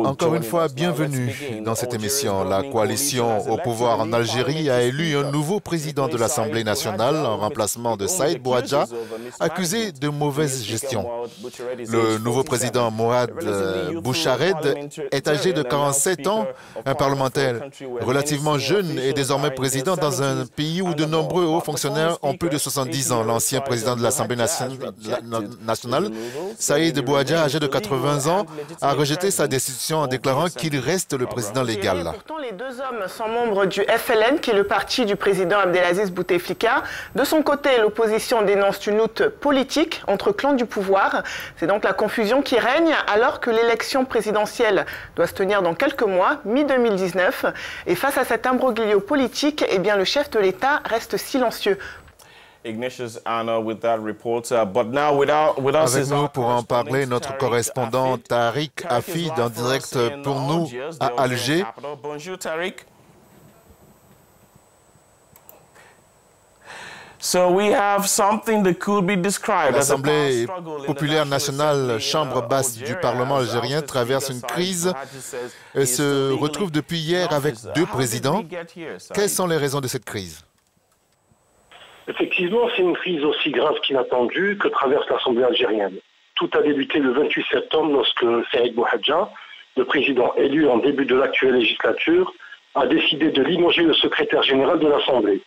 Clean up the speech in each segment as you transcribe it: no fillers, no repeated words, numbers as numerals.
Encore une fois, bienvenue dans cette émission. La coalition au pouvoir en Algérie a élu un nouveau président de l'Assemblée nationale en remplacement de Saïd Bouadja, accusé de mauvaise gestion. Le nouveau président Mourad Bouchared est âgé de 47 ans, un parlementaire relativement jeune et désormais président dans un pays où de nombreux hauts fonctionnaires ont plus de 70 ans. L'ancien président de l'Assemblée nationale, Saïd Bouadja, âgé de 80 ans, a rejeté sa décision en déclarant qu'il reste le président légal. Pourtant, les deux hommes sont membres du FLN, qui est le parti du président Abdelaziz Bouteflika. De son côté, l'opposition dénonce une lutte politique entre clans du pouvoir. C'est donc la confusion qui règne alors que l'élection présidentielle doit se tenir dans quelques mois, mi-2019. Et face à cet imbroglio politique, eh bien, le chef de l'État reste silencieux. Ignatius Anna with that report. Avec nous pour en parler, notre correspondant Tariq Afid en direct pour nous à Alger. Bonjour Tariq. L'Assemblée populaire nationale, chambre basse du Parlement algérien, traverse une crise et se retrouve depuis hier avec deux présidents. Quelles sont les raisons de cette crise? Effectivement, c'est une crise aussi grave qu'inattendue que traverse l'Assemblée algérienne. Tout a débuté le 28 septembre lorsque Saïd Bouadja, le président élu en début de l'actuelle législature, a décidé de limoger le secrétaire général de l'Assemblée.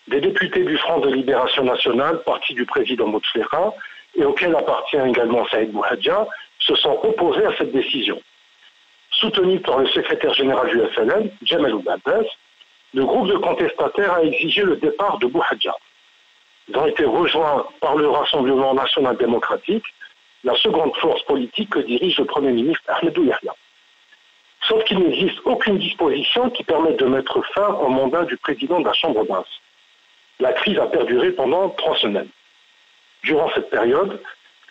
Des députés du Front de Libération Nationale, parti du président Bouteflika, et auquel appartient également Saïd Bouadja, se sont opposés à cette décision. Soutenu par le secrétaire général du FLN, Djemal Ouabbas, le groupe de contestataires a exigé le départ de Bouadja. Ils ont été rejoints par le Rassemblement national démocratique, la seconde force politique que dirige le Premier ministre Ahmedou Yahya. Sauf qu'il n'existe aucune disposition qui permette de mettre fin au mandat du président de la Chambre basse. La crise a perduré pendant 3 semaines. Durant cette période,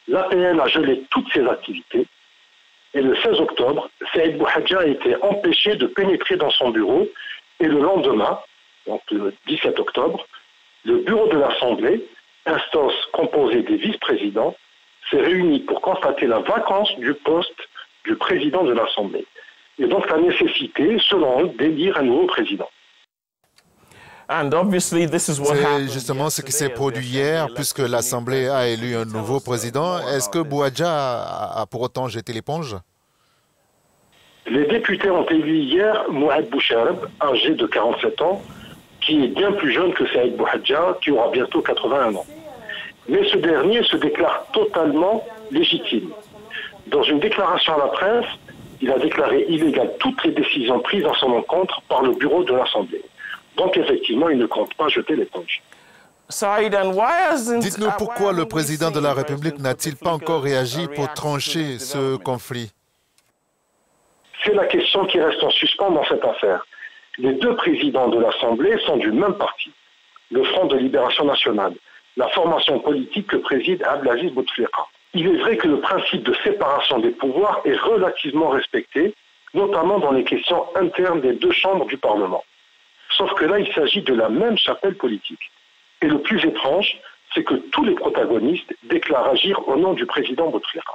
l'APN a gelé toutes ses activités et le 16 octobre, Saïd Bouadja a été empêché de pénétrer dans son bureau et le lendemain, donc le 17 octobre, le bureau de l'Assemblée, instance composée des vice-présidents, s'est réuni pour constater la vacance du poste du président de l'Assemblée. Et donc la nécessité, selon eux, d'élire un nouveau président. C'est justement ce qui s'est produit hier, puisque l'Assemblée a élu un nouveau président. Est-ce que Bouadja a pour autant jeté l'éponge? Les députés ont élu hier Mourad Bouchared, âgé de 47 ans, qui est bien plus jeune que Saïd Bouadja, qui aura bientôt 81 ans. Mais ce dernier se déclare totalement légitime. Dans une déclaration à la presse, il a déclaré illégales toutes les décisions prises en son encontre par le bureau de l'Assemblée. Donc effectivement, il ne compte pas jeter l'éponge. Dites-nous pourquoi le président de la République n'a-t-il pas encore réagi pour trancher ce conflit? C'est la question qui reste en suspens dans cette affaire. Les deux présidents de l'Assemblée sont du même parti, le Front de Libération Nationale, la formation politique que préside Abdelaziz Bouteflika. Il est vrai que le principe de séparation des pouvoirs est relativement respecté, notamment dans les questions internes des deux chambres du Parlement. Sauf que là, il s'agit de la même chapelle politique. Et le plus étrange, c'est que tous les protagonistes déclarent agir au nom du président Bouteflika.